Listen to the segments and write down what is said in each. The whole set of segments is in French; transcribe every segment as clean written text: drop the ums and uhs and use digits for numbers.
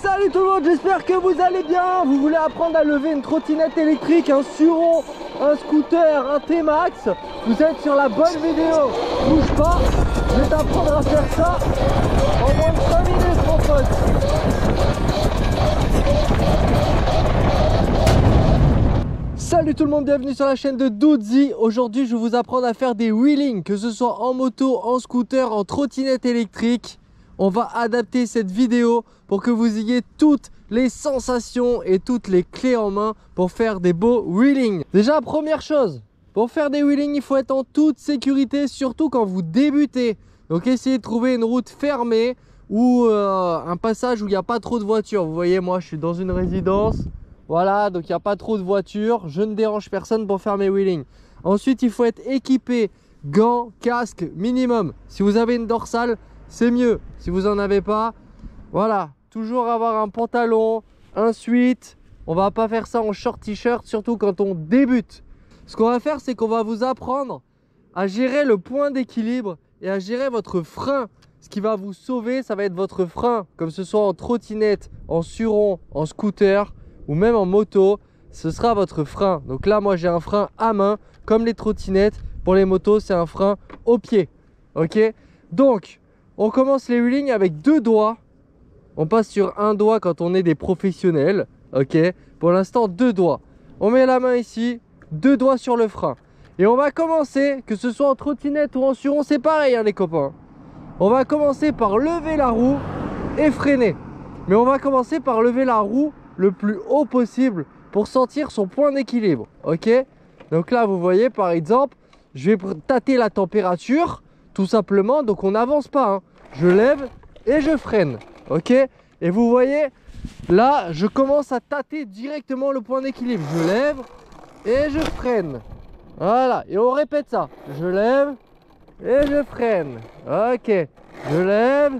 Salut tout le monde, j'espère que vous allez bien. Vous voulez apprendre à lever une trottinette électrique, un Suron, un scooter, un T-Max? Vous êtes sur la bonne vidéo. Bouge pas, je vais t'apprendre à faire ça en moins de 5 minutes mon pote. Salut tout le monde, bienvenue sur la chaîne de Doodzy. Aujourd'hui je vais vous apprendre à faire des wheelings, que ce soit en moto, en scooter, en trottinette électrique. On va adapter cette vidéo pour que vous ayez toutes les sensations et toutes les clés en main pour faire des beaux wheelings. Déjà, première chose, pour faire des wheelings, il faut être en toute sécurité, surtout quand vous débutez. Donc essayez de trouver une route fermée ou un passage où il n'y a pas trop de voitures. Vous voyez, moi je suis dans une résidence. Voilà, donc il n'y a pas trop de voitures. Je ne dérange personne pour faire mes wheelings. Ensuite, il faut être équipé, gants, casque minimum. Si vous avez une dorsale, c'est mieux. Si vous n'en avez pas, voilà, toujours avoir un pantalon, un sweat. On va pas faire ça en short t-shirt, surtout quand on débute. Ce qu'on va faire, c'est qu'on va vous apprendre à gérer le point d'équilibre et à gérer votre frein. Ce qui va vous sauver, ça va être votre frein, comme ce soit en trottinette, en Suron, en scooter ou même en moto, ce sera votre frein. Donc là, moi j'ai un frein à main, comme les trottinettes. Pour les motos, c'est un frein au pied. Ok, donc on commence les wheelings avec 2 doigts. On passe sur un doigt quand on est des professionnels. Ok, pour l'instant 2 doigts. On met la main ici, 2 doigts sur le frein. Et on va commencer, que ce soit en trottinette ou en Suron, c'est pareil hein, les copains. On va commencer par lever la roue et freiner. Mais on va commencer par lever la roue le plus haut possible pour sentir son point d'équilibre. Ok, donc là vous voyez par exemple, je vais tâter la température. Tout simplement, donc on n'avance pas, hein. Je lève et je freine, ok. Et vous voyez, là, je commence à tâter directement le point d'équilibre. Je lève et je freine. Voilà, et on répète ça. Je lève et je freine. Ok, je lève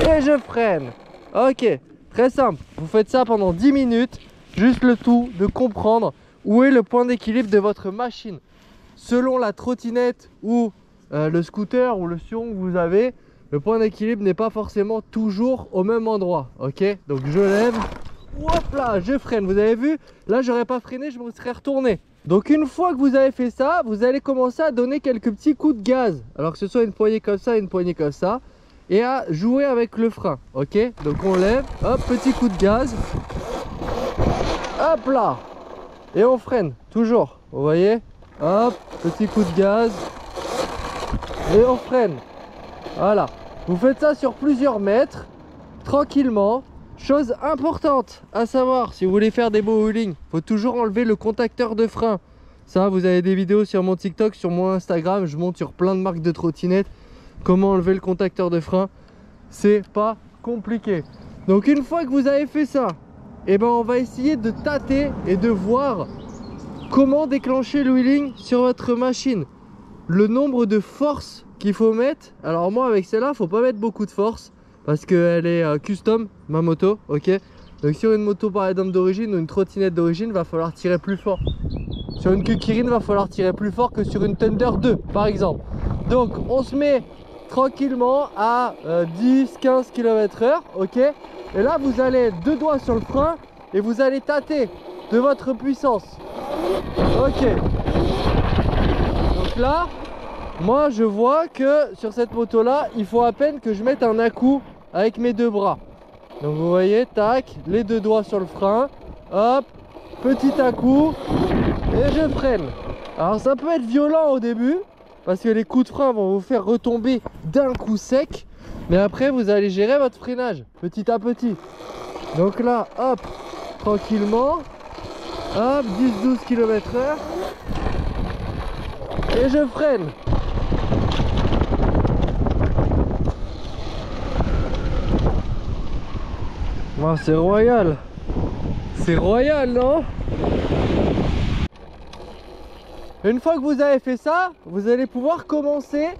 et je freine. Ok, très simple. Vous faites ça pendant 10 minutes, juste le tout de comprendre où est le point d'équilibre de votre machine. Selon la trottinette ou le scooter ou le Suron que vous avez, le point d'équilibre n'est pas forcément toujours au même endroit. Ok, donc je lève, hop là, je freine. Vous avez vu, là j'aurais pas freiné, je me serais retourné. Donc une fois que vous avez fait ça, vous allez commencer à donner quelques petits coups de gaz. Alors que ce soit une poignée comme ça, une poignée comme ça, et à jouer avec le frein. Ok, donc on lève, hop, petit coup de gaz, hop là, et on freine toujours. Vous voyez, hop, petit coup de gaz. Et on freine. Voilà. Vous faites ça sur plusieurs mètres, tranquillement. Chose importante à savoir, si vous voulez faire des beaux wheelings, il faut toujours enlever le contacteur de frein. Ça, vous avez des vidéos sur mon TikTok, sur mon Instagram. Je monte sur plein de marques de trottinettes. Comment enlever le contacteur de frein. C'est pas compliqué. Donc une fois que vous avez fait ça, eh ben, on va essayer de tâter et de voir comment déclencher le wheeling sur votre machine. Le nombre de forces qu'il faut mettre. Alors moi avec celle-là, faut pas mettre beaucoup de force parce qu'elle est custom, ma moto. Ok, donc sur une moto par exemple d'origine ou une trottinette d'origine, va falloir tirer plus fort. Sur une Kukirine, va falloir tirer plus fort que sur une Thunder 2 par exemple. Donc on se met tranquillement à 10-15 km/h. Ok, et là vous allez 2 doigts sur le frein et vous allez tâter de votre puissance. Ok, donc là moi je vois que sur cette moto là il faut à peine que je mette un à-coup avec mes 2 bras. Donc vous voyez, tac, les 2 doigts sur le frein, hop, petit à-coup et je freine. Alors ça peut être violent au début parce que les coups de frein vont vous faire retomber d'un coup sec, mais après vous allez gérer votre freinage petit à petit. Donc là, hop, tranquillement, hop, 10-12 km/h et je freine. Oh, c'est royal. C'est royal, non? Une fois que vous avez fait ça, vous allez pouvoir commencer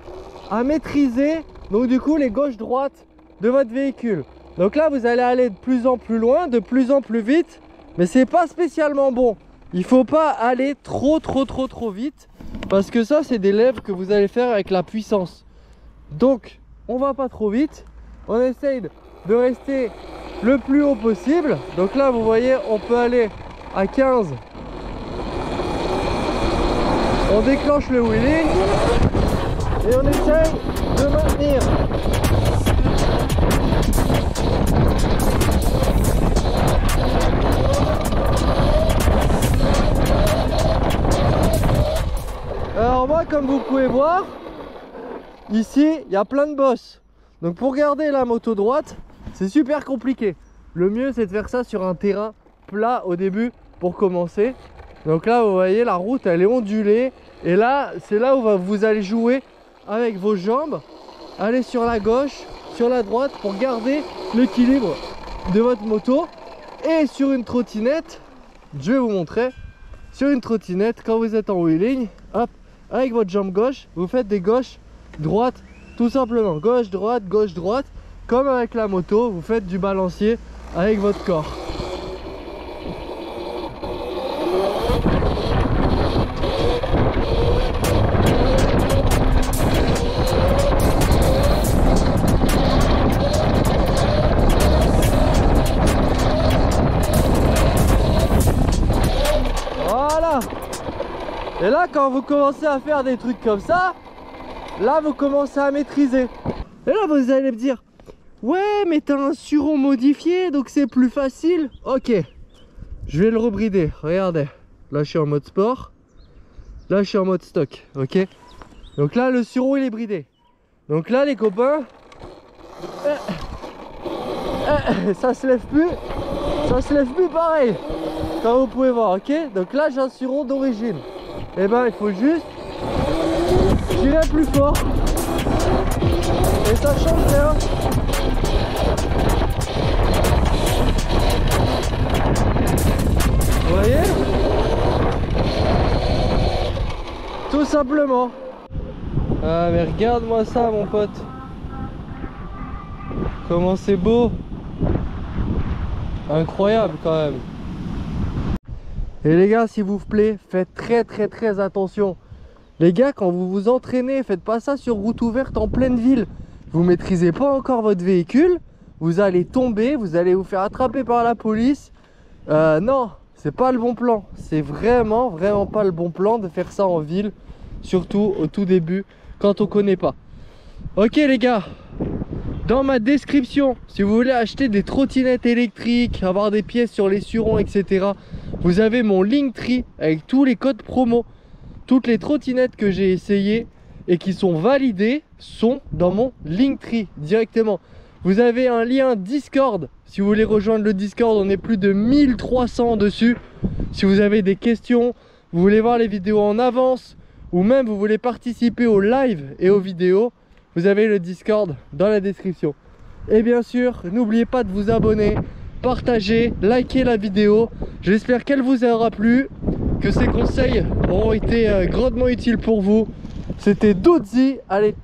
à maîtriser donc du coup les gauche-droite de votre véhicule. Donc là vous allez aller de plus en plus loin, de plus en plus vite, mais c'est pas spécialement bon. Il faut pas aller trop vite parce que ça c'est des lèvres que vous allez faire avec la puissance. Donc on va pas trop vite, on essaye de rester le plus haut possible. Donc là vous voyez, on peut aller à 15. On déclenche le wheeling et on essaye de maintenir. Alors moi, comme vous pouvez voir, ici il y a plein de bosses. Donc pour garder la moto droite, c'est super compliqué. Le mieux c'est de faire ça sur un terrain plat au début pour commencer. Donc là vous voyez, la route elle est ondulée. Et là c'est là où vous allez jouer avec vos jambes. Aller sur la gauche, sur la droite pour garder l'équilibre de votre moto. Et sur une trottinette, je vais vous montrer. Sur une trottinette, quand vous êtes en wheeling, hop, avec votre jambe gauche, vous faites des gauches, droites, tout simplement. Gauche, droite, comme avec la moto, vous faites du balancier avec votre corps. Voilà. Et là, quand vous commencez à faire des trucs comme ça, là vous commencez à maîtriser. Et là vous allez me dire, ouais mais t'as un suron modifié donc c'est plus facile. Ok, je vais le rebrider. Regardez, là je suis en mode sport, là je suis en mode stock. Ok, donc là le suron il est bridé. Donc là les copains, ça se lève plus. Ça se lève plus pareil, comme vous pouvez voir. Ok, donc là j'ai un suron d'origine. Et ben il faut juste tirer plus fort et ça change rien. Vous voyez, tout simplement. Ah mais regarde-moi ça mon pote, comment c'est beau, incroyable quand même. Et les gars, s'il vous plaît, faites très attention. Les gars, quand vous vous entraînez, faites pas ça sur route ouverte en pleine ville. Vous maîtrisez pas encore votre véhicule, vous allez tomber, vous allez vous faire attraper par la police. Non, c'est pas le bon plan. C'est vraiment pas le bon plan de faire ça en ville, surtout au tout début, quand on connaît pas. Ok les gars, dans ma description, si vous voulez acheter des trottinettes électriques, avoir des pièces sur les surons, etc., vous avez mon Linktree avec tous les codes promo. Toutes les trottinettes que j'ai essayées et qui sont validées sont dans mon Linktree directement. Vous avez un lien Discord. Si vous voulez rejoindre le Discord, on est plus de 1300 dessus. Si vous avez des questions, vous voulez voir les vidéos en avance, ou même vous voulez participer aux lives et aux vidéos, vous avez le Discord dans la description. Et bien sûr, n'oubliez pas de vous abonner, partager, liker la vidéo. J'espère qu'elle vous aura plu, que ces conseils auront été grandement utiles pour vous. C'était Doodzy, allez,